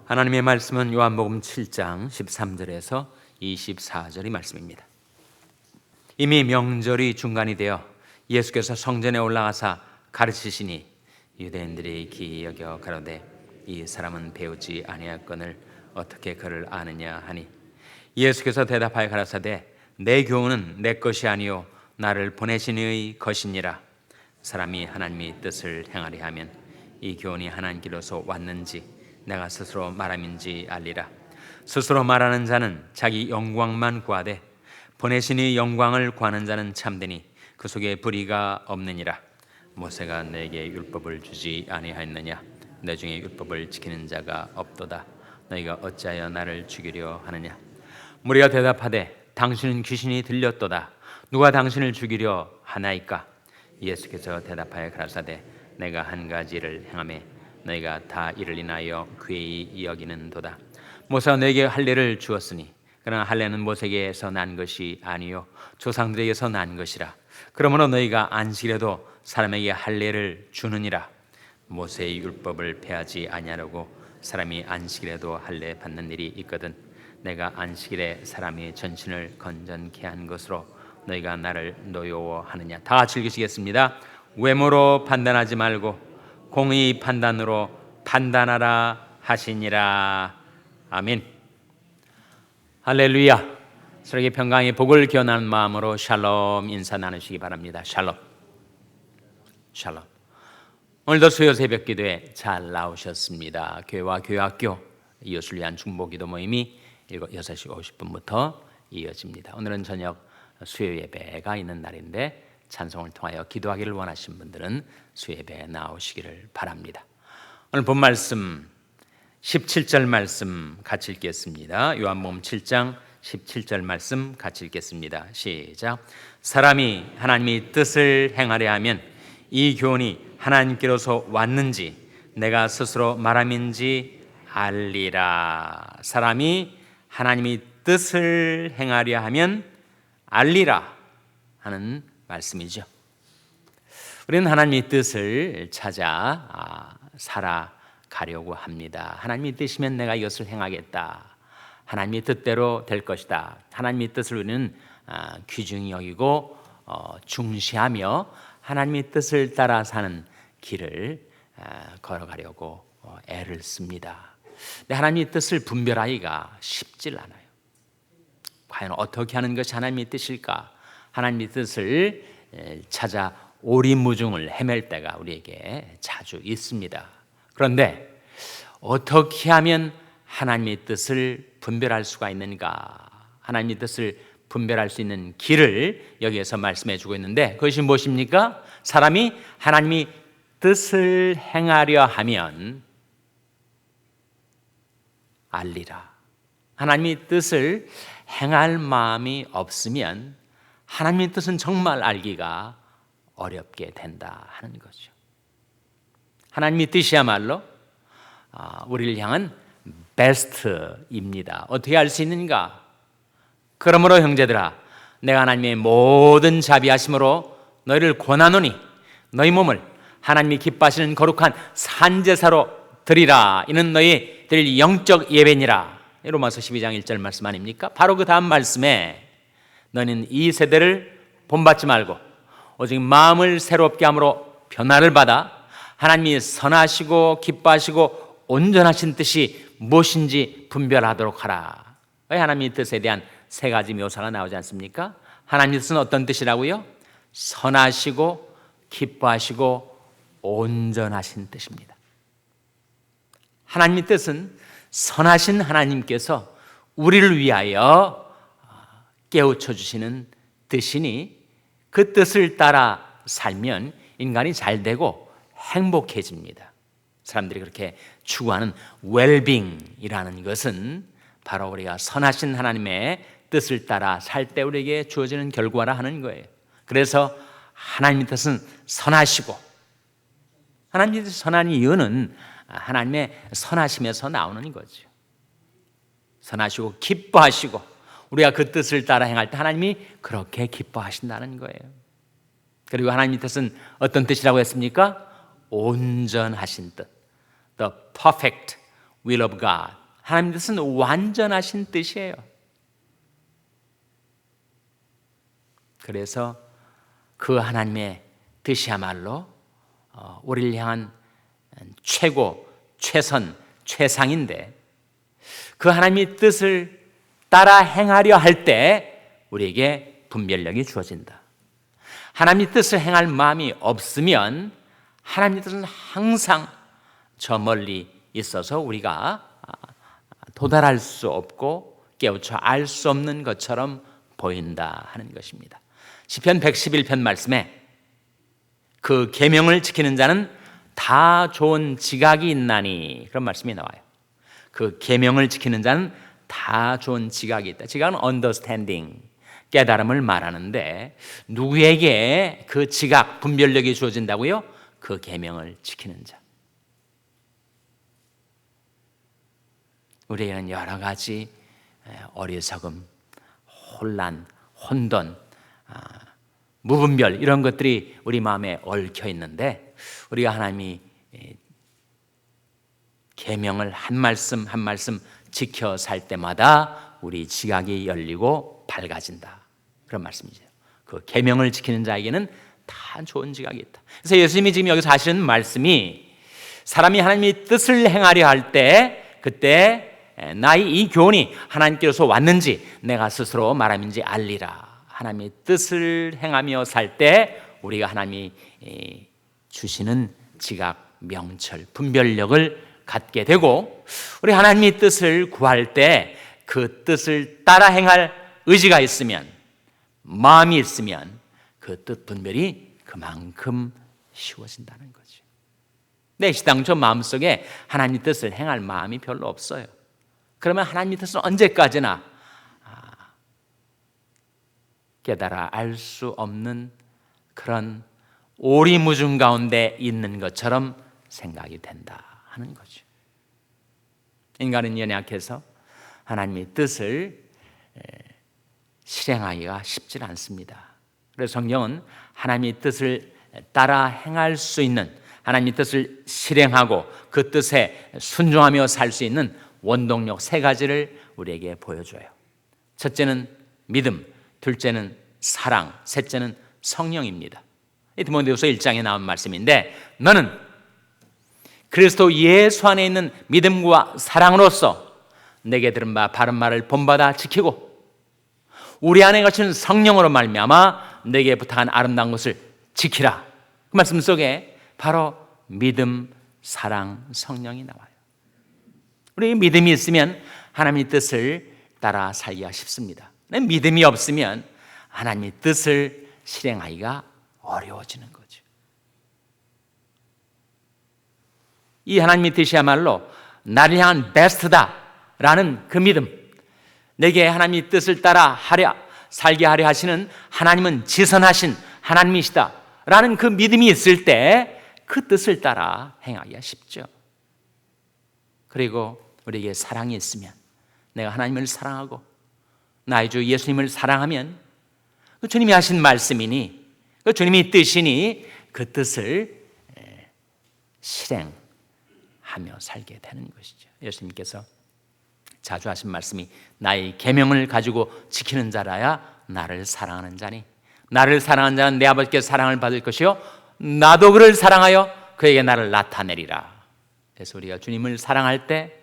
하나님의 말씀은 요한복음 7장 13절에서 24절의 말씀입니다. 이미 명절이 중간이 되어 예수께서 성전에 올라가사 가르치시니 유대인들이 기이 여겨 가로되 이 사람은 배우지 아니하거늘 어떻게 그를 아느냐 하니 예수께서 대답하여 가라사대 내 교훈은 내 것이 아니요 나를 보내신 이의 것이니라. 사람이 하나님의 뜻을 행하리 하면 이 교훈이 하나님께로서 왔는지 내가 스스로 말함인지 알리라. 스스로 말하는 자는 자기 영광만 구하되 보내신 이의 영광을 구하는 자는 참되니 그 속에 불의가 없느니라. 모세가 내게 율법을 주지 아니하였느냐? 내 중에 율법을 지키는 자가 없도다. 너희가 어찌하여 나를 죽이려 하느냐? 무리가 대답하되 당신은 귀신이 들렸도다. 누가 당신을 죽이려 하나이까? 예수께서 대답하여 가라사대 내가 한 가지를 행하매 너희가 다 이를 인하여 괴히 여기는도다. 모세가 내게 할례를 주었으니 그러나 할례는 모세에게서 난 것이 아니요 조상들에게서 난 것이라. 그러므로 너희가 안식일에도 사람에게 할례를 주느니라. 모세의 율법을 폐하지 아니하려고 사람이 안식일에도 할례 받는 일이 있거든 내가 안식일에 사람이 전신을 건전케 한 것으로 너희가 나를 노여워하느냐. 다 같이 읽으시겠습니다. 외모로 판단하지 말고 공의 판단으로 판단하라 하시니라. 아멘. 할렐루야. 서로에게 평강의 복을 기원하는 마음으로 샬롬 인사 나누시기 바랍니다. 샬롬. 샬롬. 오늘도 수요 새벽 기도에 잘 나오셨습니다. 교회와 교회학교 이웃을 위한 중보기도 모임이 6시 50분부터 이어집니다. 오늘은 저녁 수요 예배가 있는 날인데 찬송을 통하여 기도하기를 원하시는 분들은 수요 예배에 나오시기를 바랍니다. 오늘 본 말씀 17절 말씀 같이 읽겠습니다. 요한복음 7장 17절 말씀 같이 읽겠습니다. 시작. 사람이 하나님의 뜻을 행하려 하면 이 교훈이 하나님께로서 왔는지 내가 스스로 말함인지 알리라. 사람이 하나님의 뜻을 행하려 하면 알리라 하는 말씀이죠. 우리는 하나님의 뜻을 찾아 살아가려고 합니다. 하나님의 뜻이면 내가 이것을 행하겠다. 하나님의 뜻대로 될 것이다. 하나님의 뜻을 우리는 귀중히 여기고 중시하며 하나님의 뜻을 따라 사는 길을 걸어가려고 애를 씁니다. 근데 하나님의 뜻을 분별하기가 쉽질 않아요. 과연 어떻게 하는 것이 하나님의 뜻일까? 하나님의 뜻을 찾아 오리무중을 헤맬 때가 우리에게 자주 있습니다. 그런데 어떻게 하면 하나님의 뜻을 분별할 수가 있는가? 하나님의 뜻을 분별할 수 있는 길을 여기에서 말씀해 주고 있는데 그것이 무엇입니까? 사람이 하나님의 뜻을 행하려 하면 알리라. 하나님의 뜻을 행할 마음이 없으면 하나님의 뜻은 정말 알기가 어렵게 된다 하는 거죠. 하나님의 뜻이야말로 우리를 향한 베스트입니다. 어떻게 알 수 있는가? 그러므로 형제들아 내가 하나님의 모든 자비하심으로 너희를 권하노니 너희 몸을 하나님이 기뻐하시는 거룩한 산제사로 드리라. 이는 너희들 영적 예배니라. 로마서 12장 1절 말씀 아닙니까? 바로 그 다음 말씀에 너는 이 세대를 본받지 말고 오직 마음을 새롭게 함으로 변화를 받아 하나님이 선하시고 기뻐하시고 온전하신 뜻이 무엇인지 분별하도록 하라. 왜 하나님의 뜻에 대한 세 가지 묘사가 나오지 않습니까? 하나님의 뜻은 어떤 뜻이라고요? 선하시고 기뻐하시고 온전하신 뜻입니다. 하나님의 뜻은 선하신 하나님께서 우리를 위하여 깨우쳐 주시는 뜻이니 그 뜻을 따라 살면 인간이 잘 되고 행복해집니다. 사람들이 그렇게 추구하는 웰빙이라는 것은 바로 우리가 선하신 하나님의 뜻을 따라 살 때 우리에게 주어지는 결과라 하는 거예요. 그래서 하나님의 뜻은 선하시고 하나님의 뜻이 선한 이유는 하나님의 선하심에서 나오는 거죠. 선하시고 기뻐하시고 우리가 그 뜻을 따라 행할 때 하나님이 그렇게 기뻐하신다는 거예요. 그리고 하나님의 뜻은 어떤 뜻이라고 했습니까? 온전하신 뜻. The perfect will of God. 하나님 뜻은 완전하신 뜻이에요. 그래서 그 하나님의 뜻이야말로 우리를 향한 최고, 최선, 최상인데 그 하나님의 뜻을 따라 행하려 할 때 우리에게 분별력이 주어진다. 하나님의 뜻을 행할 마음이 없으면 하나님의 뜻은 항상 저 멀리 있어서 우리가 도달할 수 없고 깨우쳐 알 수 없는 것처럼 보인다 하는 것입니다. 시편 111편 말씀에 그 계명을 지키는 자는 다 좋은 지각이 있나니 그런 말씀이 나와요. 그 계명을 지키는 자는 다 좋은 지각이 있다. 지각은 understanding, 깨달음을 말하는데 누구에게 그 지각, 분별력이 주어진다고요? 그 계명을 지키는 자. 우리에게는 여러 가지 어리석음, 혼란, 혼돈, 무분별 이런 것들이 우리 마음에 얽혀 있는데 우리가 하나님이 계명을 한 말씀 한 말씀 지켜 살 때마다 우리 지각이 열리고 밝아진다. 그런 말씀이죠. 그 계명을 지키는 자에게는 다 좋은 지각이 있다. 그래서 예수님이 지금 여기서 하시는 말씀이 사람이 하나님의 뜻을 행하려 할 때 그때 나의 이 교훈이 하나님께로서 왔는지 내가 스스로 말함인지 알리라. 하나님의 뜻을 행하며 살 때 우리가 하나님이 주시는 지각, 명철, 분별력을 갖게 되고 우리 하나님의 뜻을 구할 때 그 뜻을 따라 행할 의지가 있으면 마음이 있으면 그 뜻 분별이 그만큼 쉬워진다는 거죠. 내 시당초 마음속에 하나님의 뜻을 행할 마음이 별로 없어요. 그러면 하나님의 뜻은 언제까지나 깨달아 알 수 없는 그런 오리무중 가운데 있는 것처럼 생각이 된다 하는 거죠. 인간은 연약해서 하나님의 뜻을 실행하기가 쉽지 않습니다. 그래서 성경은 하나님의 뜻을 따라 행할 수 있는 하나님의 뜻을 실행하고 그 뜻에 순종하며 살 수 있는 원동력 세 가지를 우리에게 보여줘요. 첫째는 믿음, 둘째는 사랑, 셋째는 성령입니다. 디모데후서 1장에 나온 말씀인데 너는 그리스도 예수 안에 있는 믿음과 사랑으로서 내게 들은 바 바른 말을 본받아 지키고 우리 안에 거친 성령으로 말미암아 내게 부탁한 아름다운 것을 지키라. 그 말씀 속에 바로 믿음, 사랑, 성령이 나와요. 우리 믿음이 있으면 하나님의 뜻을 따라 살기가 쉽습니다. 믿음이 없으면 하나님의 뜻을 실행하기가 어려워지는 거죠. 이 하나님의 뜻이야말로 나를 향한 베스트다라는 그 믿음, 내게 하나님의 뜻을 따라 살게 하려 하시는 하나님은 지선하신 하나님이시다라는 그 믿음이 있을 때 그 뜻을 따라 행하기가 쉽죠. 그리고 우리에게 사랑이 있으면 내가 하나님을 사랑하고 나의 주 예수님을 사랑하면 그 주님이 하신 말씀이니 그 주님의 뜻이니 그 뜻을 실행하며 살게 되는 것이죠. 예수님께서 자주 하신 말씀이 나의 계명을 가지고 지키는 자라야 나를 사랑하는 자니 나를 사랑하는 자는 내 아버지께 사랑을 받을 것이요 나도 그를 사랑하여 그에게 나를 나타내리라. 그래서 우리가 주님을 사랑할 때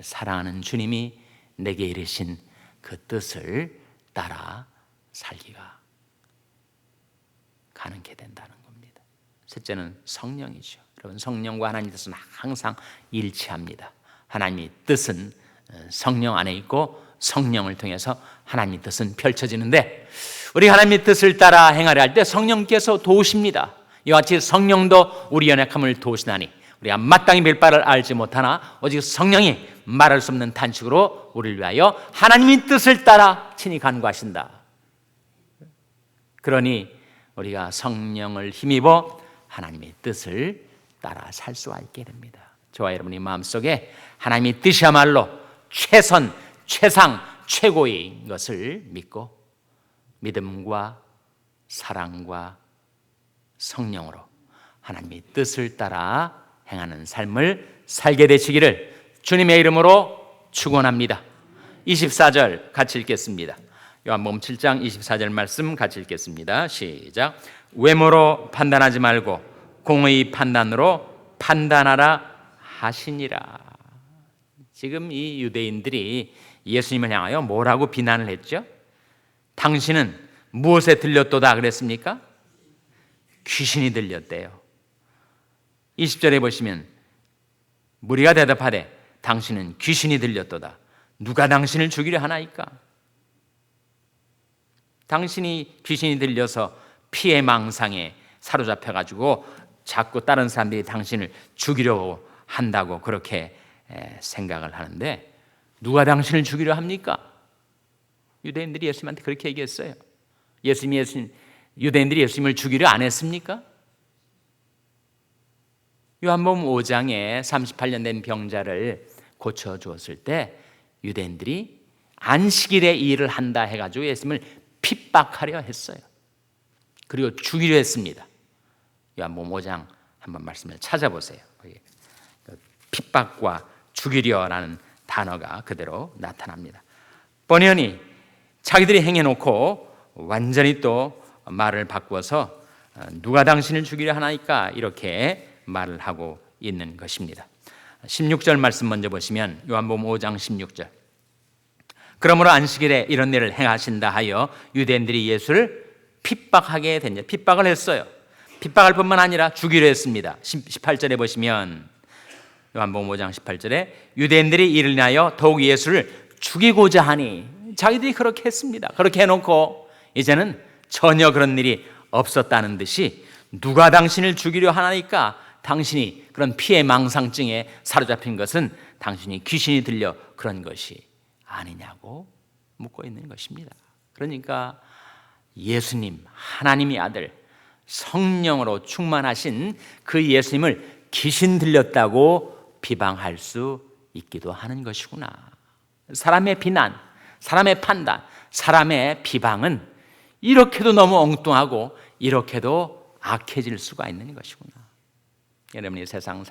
사랑하는 주님이 내게 이르신 그 뜻을 따라 살기가 가능케 된다는 겁니다. 셋째는 성령이죠. 여러분 성령과 하나님의 뜻은 항상 일치합니다. 하나님의 뜻은 성령 안에 있고 성령을 통해서 하나님의 뜻은 펼쳐지는데 우리 하나님의 뜻을 따라 행하려 할 때 성령께서 도우십니다. 이와 같이 성령도 우리 연약함을 도우시나니 우리가 마땅히 별 바를 알지 못하나 오직 성령이 말할 수 없는 탄식으로 우리를 위하여 하나님의 뜻을 따라 친히 간구하신다. 그러니 우리가 성령을 힘입어 하나님의 뜻을 따라 살 수가 있게 됩니다. 저와 여러분이 마음속에 하나님의 뜻이야말로 최선, 최상, 최고인 것을 믿고 믿음과 사랑과 성령으로 하나님의 뜻을 따라 행하는 삶을 살게 되시기를 주님의 이름으로 축원합니다. 24절 같이 읽겠습니다. 요한복음 7장 24절 말씀 같이 읽겠습니다. 시작. 외모로 판단하지 말고 공의 판단으로 판단하라 하시니라. 지금 이 유대인들이 예수님을 향하여 뭐라고 비난을 했죠? 당신은 무엇에 들렸도다 그랬습니까? 귀신이 들렸대요. 20절에 보시면 무리가 대답하되 당신은 귀신이 들렸도다. 누가 당신을 죽이려 하나이까? 당신이 귀신이 들려서 피해 망상에 사로잡혀가지고 자꾸 다른 사람들이 당신을 죽이려고 한다고 그렇게 생각을 하는데 누가 당신을 죽이려 합니까? 유대인들이 예수님한테 그렇게 얘기했어요. 유대인들이 예수님을 죽이려 안 했습니까? 요한복음 5장에 38년 된 병자를 고쳐주었을 때 유대인들이 안식일에 이 일을 한다 해가지고 예수님을 핍박하려 했어요. 그리고 죽이려 했습니다. 요한복음 5장 한번 말씀을 찾아보세요. 핍박과 죽이려라는 단어가 그대로 나타납니다. 뻔히 자기들이 행해놓고 완전히 또 말을 바꾸어서 누가 당신을 죽이려 하나이까 이렇게 말을 하고 있는 것입니다. 16절 말씀 먼저 보시면 요한복음 5장 16절. 그러므로 안식일에 이런 일을 행하신다 하여 유대인들이 예수를 핍박하게 됐냐. 핍박을 했어요. 핍박할 뿐만 아니라 죽이려 했습니다. 18절에 보시면 요한복음 5장 18절에 유대인들이 이를 인하여 더욱 예수를 죽이고자 하니 자기들이 그렇게 했습니다. 그렇게 해놓고 이제는 전혀 그런 일이 없었다는 듯이 누가 당신을 죽이려 하나니까 당신이 그런 피해 망상증에 사로잡힌 것은 당신이 귀신이 들려 그런 것이 아니냐고 묻고 있는 것입니다. 그러니까 예수님 하나님의 아들 성령으로 충만하신 그 예수님을 귀신 들렸다고 비방할 수 있기도 하는 것이구나. 사람의 비난, 사람의 판단, 사람의 비방은 이렇게도 너무 엉뚱하고 이렇게도 악해질 수가 있는 것이구나. 여러분이 세상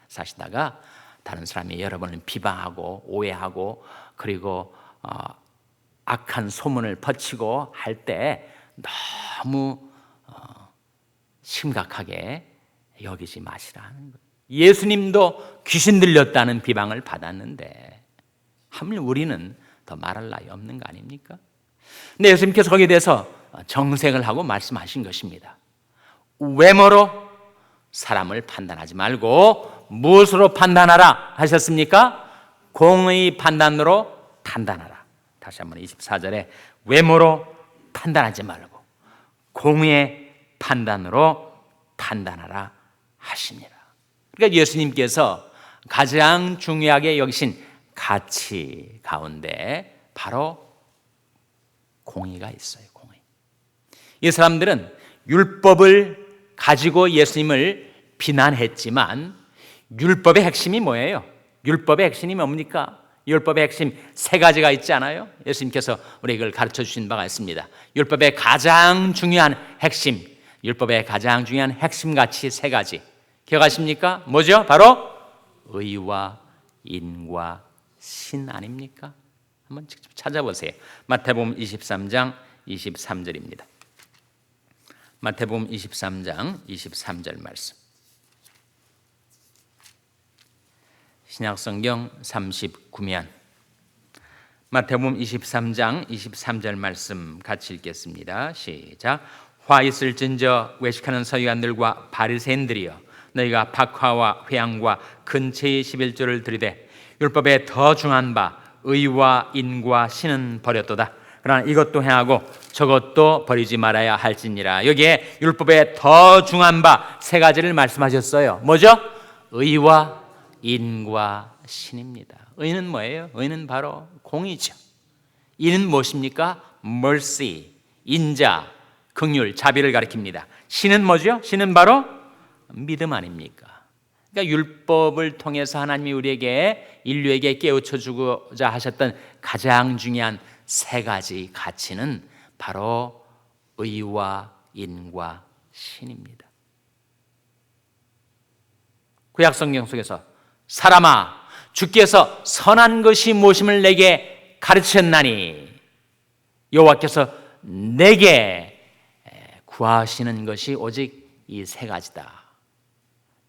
사시다가 다른 사람이 여러분을 비방하고 오해하고 그리고 악한 소문을 퍼치고 할 때 너무 심각하게 여기지 마시라는 거예요. 예수님도 귀신 들렸다는 비방을 받았는데 하물 우리는 더 말할 나위 없는 거 아닙니까? 근데 예수님께서 거기에 대해서 정색을 하고 말씀하신 것입니다. 외모로 사람을 판단하지 말고 무엇으로 판단하라 하셨습니까? 공의 판단으로 판단하라. 다시 한번 24절에 외모로 판단하지 말고 공의 판단으로 판단하라 하시니라. 그러니까 예수님께서 가장 중요하게 여기신 가치 가운데 바로 공의가 있어요. 공의. 이 사람들은 율법을 가지고 예수님을 비난했지만 율법의 핵심이 뭐예요? 율법의 핵심이 뭡니까? 율법의 핵심 세 가지가 있지 않아요? 예수님께서 우리 이걸 가르쳐 주신 바가 있습니다. 율법의 가장 중요한 핵심, 율법의 가장 중요한 핵심 가치 세 가지 기억하십니까? 뭐죠? 바로 의와 인과 신 아닙니까? 한번 직접 찾아보세요. 마태복음 23장 23절입니다. 마태복음 23장 23절 말씀. 신약성경 39면 마태복음 23장 23절 말씀 같이 읽겠습니다. 시작. 화 있을진저 외식하는 서기관들과 바리새인들이여 너희가 박화와 회향과 근체의 11조를 들이되 율법에 더 중한 바 의와 인과 신은 버렸도다. 그러나 이것도 행하고 저것도 버리지 말아야 할지니라. 여기에 율법에 더 중한 바 세 가지를 말씀하셨어요. 뭐죠? 의와 인과 신입니다. 의는 뭐예요? 의는 바로 공의죠. 인은 무엇입니까? mercy, 인자, 긍휼, 자비를 가리킵니다. 신은 뭐죠? 신은 바로 믿음 아닙니까? 그러니까 율법을 통해서 하나님이 우리에게 인류에게 깨우쳐 주고자 하셨던 가장 중요한 세 가지 가치는 바로 의와 인과 신입니다. 구약 성경 속에서 사람아 주께서 선한 것이 무엇임을 내게 가르치셨나니 여호와께서 내게 구하시는 것이 오직 이 세 가지다.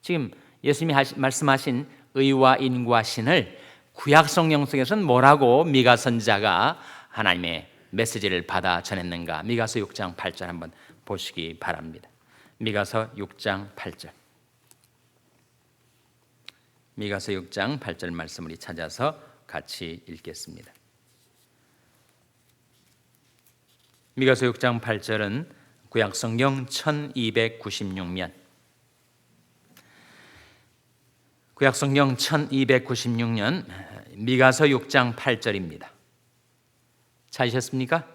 지금 예수님이 말씀하신 의와 인과 신을 구약 성경 속에서는 뭐라고 미가 선지자가 하나님의 메시지를 받아 전했는가? 미가서 6장 8절 한번 보시기 바랍니다. 미가서 6장 8절. 미가서 6장 8절 말씀을 찾아서 같이 읽겠습니다. 미가서 6장 8절은 구약 성경 1296면 구약 성경 1296년 미가서 6장 8절입니다. 찾으셨습니까?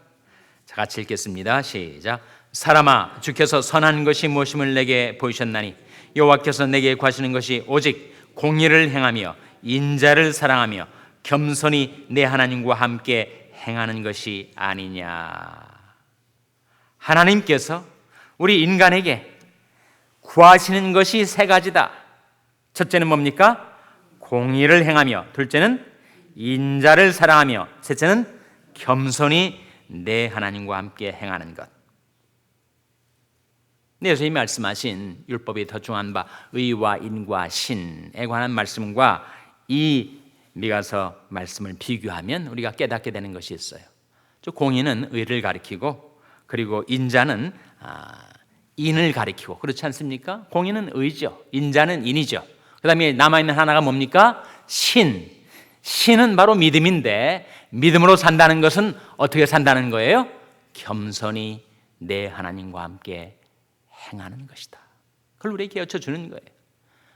자, 같이 읽겠습니다. 시작. 사람아, 주께서 선한 것이 무엇임을 내게 보이셨나니 여호와께서 내게 구하시는 것이 오직 공의를 행하며 인자를 사랑하며 겸손히 내 하나님과 함께 행하는 것이 아니냐. 하나님께서 우리 인간에게 구하시는 것이 세 가지다. 첫째는 뭡니까? 공의를 행하며, 둘째는 인자를 사랑하며, 셋째는 겸손히 내 하나님과 함께 행하는 것. 예수님이 말씀하신 율법이 더 중요한 바 의와 인과 신에 관한 말씀과 이 미가서 말씀을 비교하면 우리가 깨닫게 되는 것이 있어요. 공의는 의를 가리키고, 그리고 인자는 인을 가리키고, 그렇지 않습니까? 공의는 의죠, 인자는 인이죠. 그 다음에 남아있는 하나가 뭡니까? 신은 바로 믿음인데, 믿음으로 산다는 것은 어떻게 산다는 거예요? 겸손히 내 하나님과 함께 행하는 것이다. 그걸 우리에게 가르쳐 주는 거예요.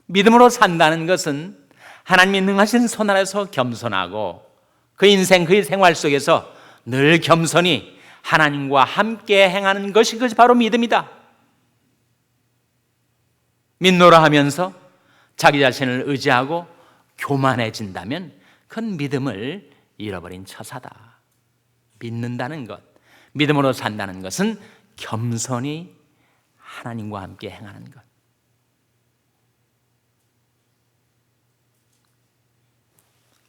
믿음으로 산다는 것은 하나님이 능하신 손 아래서 겸손하고 그 인생, 그의 생활 속에서 늘 겸손히 하나님과 함께 행하는 것이 바로 믿음이다. 믿노라 하면서 자기 자신을 의지하고 교만해진다면 그건 믿음을 잃어버린 처사다. 믿는다는 것, 믿음으로 산다는 것은 겸손히 하나님과 함께 행하는 것.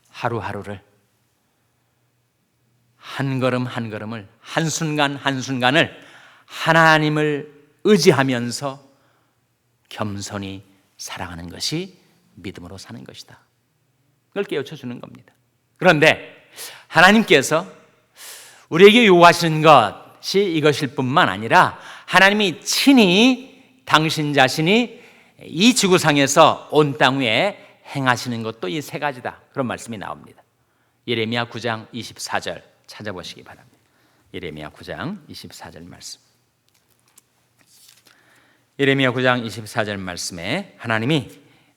하루하루를, 한 걸음 한 걸음을, 한순간 한순간을 하나님을 의지하면서 겸손히 살아가는 것이 믿음으로 사는 것이다. 그걸 깨우쳐 주는 겁니다. 그런데 하나님께서 우리에게 요구하시는 것이 이것일 뿐만 아니라 하나님이 친히 당신 자신이 이 지구상에서 온 땅 위에 행하시는 것도 이 세 가지다. 그런 말씀이 나옵니다. 예레미야 9장 24절 찾아보시기 바랍니다. 예레미야 9장 24절 말씀. 예레미야 9장 24절 말씀에 하나님이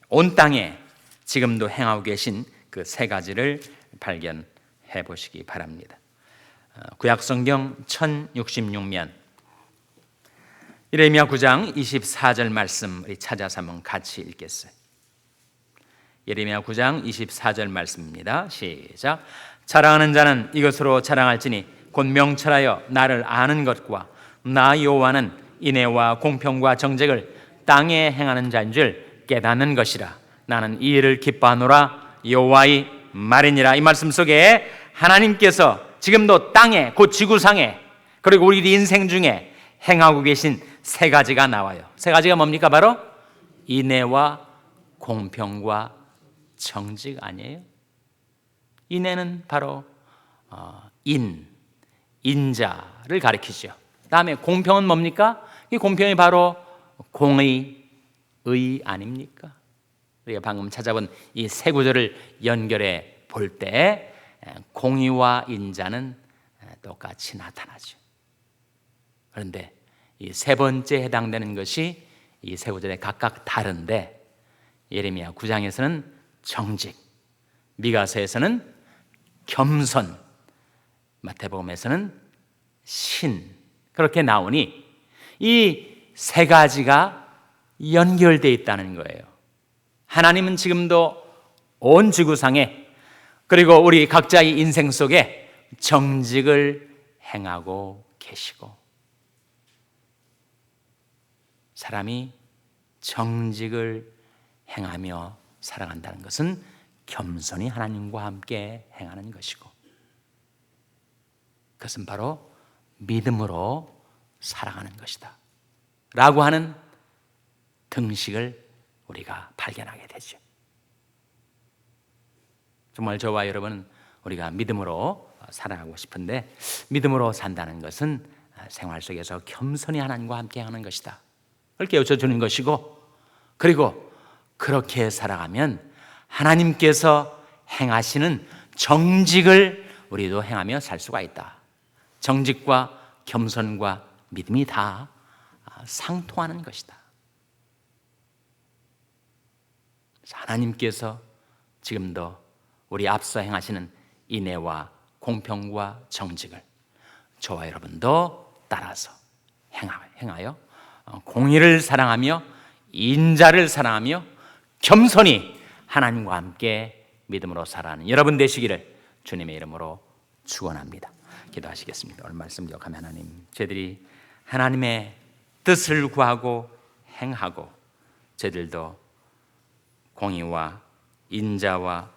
온 땅에 지금도 행하고 계신 그 세 가지를 발견해 보시기 바랍니다. 구약 성경 1066면 예레미야 9장 24절 말씀 우리 찾아서 한번 같이 읽겠어요. 예레미야 9장 24절 말씀입니다. 시작. 자랑하는 자는 이것으로 자랑할지니 곧 명철하여 나를 아는 것과 나 여호와는 인애와 공평과 정직을 땅에 행하는 자인 줄 깨닫는 것이라. 나는 이 일을 기뻐하노라. 여호와의 말이니라. 이 말씀 속에 하나님께서 지금도 땅에, 곧 지구상에, 그리고 우리 인생 중에 행하고 계신 세 가지가 나와요. 세 가지가 뭡니까? 바로 인애와 공평과 정직 아니에요? 인애는 바로 인자를 가리키죠. 다음에 공평은 뭡니까? 이 공평이 바로 공의, 의 아닙니까? 우리가 방금 찾아본 이 세 구절을 연결해 볼 때 공의와 인자는 똑같이 나타나죠. 그런데 이 세 번째 해당되는 것이 이 세 구절에 각각 다른데, 예레미야 9장에서는 정직, 미가서에서는 겸손, 마태복음에서는 신, 그렇게 나오니 이 세 가지가 연결되어 있다는 거예요. 하나님은 지금도 온 지구상에, 그리고 우리 각자의 인생 속에 정직을 행하고 계시고, 사람이 정직을 행하며 살아간다는 것은 겸손히 하나님과 함께 행하는 것이고, 그것은 바로 믿음으로 살아가는 것이다 라고 하는 등식을 우리가 발견하게 되죠. 정말 저와 여러분은 우리가 믿음으로 살아가고 싶은데, 믿음으로 산다는 것은 생활 속에서 겸손히 하나님과 함께 하는 것이다, 그걸 깨우쳐 주는 것이고, 그리고 그렇게 살아가면 하나님께서 행하시는 정직을 우리도 행하며 살 수가 있다. 정직과 겸손과 믿음이 다 상통하는 것이다. 하나님께서 지금도 우리 앞서 행하시는 인애와 공평과 정직을 저와 여러분도 따라서 행하여 공의를 사랑하며 인자를 사랑하며 겸손히 하나님과 함께 믿음으로 살아가는 여러분 되시기를 주님의 이름으로 축원합니다. 기도하시겠습니다. 오늘 말씀 기억하며 하나님, 저희들이 하나님의 뜻을 구하고 행하고 저희들도 공의와 인자와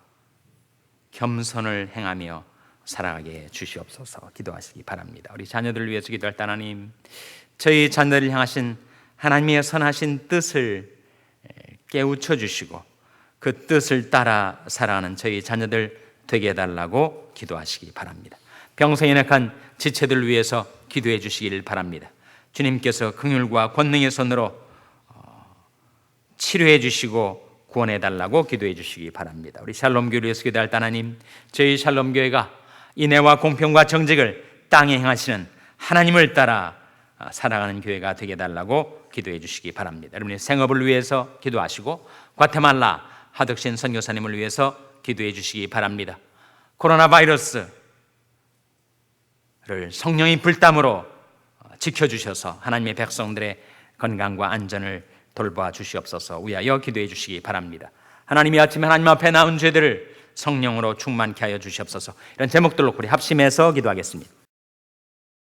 겸손을 행하며 살아가게 주시옵소서. 기도하시기 바랍니다. 우리 자녀들을 위해서 기도할 때 하나님, 저희 자녀들을 향하신 하나님의 선하신 뜻을 깨우쳐 주시고 그 뜻을 따라 살아가는 저희 자녀들 되게 해달라고 기도하시기 바랍니다. 병성에 약한 지체들을 위해서 기도해 주시길 바랍니다. 주님께서 긍휼과 권능의 손으로 치료해 주시고 구원해 달라고 기도해 주시기 바랍니다. 우리 샬롬교회를 위해서 기도할 때 하나님, 저희 샬롬교회가 인애와 공평과 정직을 땅에 행하시는 하나님을 따라 살아가는 교회가 되게 해달라고 기도해 주시기 바랍니다. 여러분의 생업을 위해서 기도하시고 과테말라 하덕신 선교사님을 위해서 기도해 주시기 바랍니다. 코로나 바이러스를 성령의 불담으로 지켜주셔서 하나님의 백성들의 건강과 안전을 돌봐 주시옵소서 위하여 기도해 주시기 바랍니다. 하나님이 아침에 하나님 앞에 나온 죄들을 성령으로 충만케 하여 주시옵소서. 이런 제목들로 우리 합심해서 기도하겠습니다.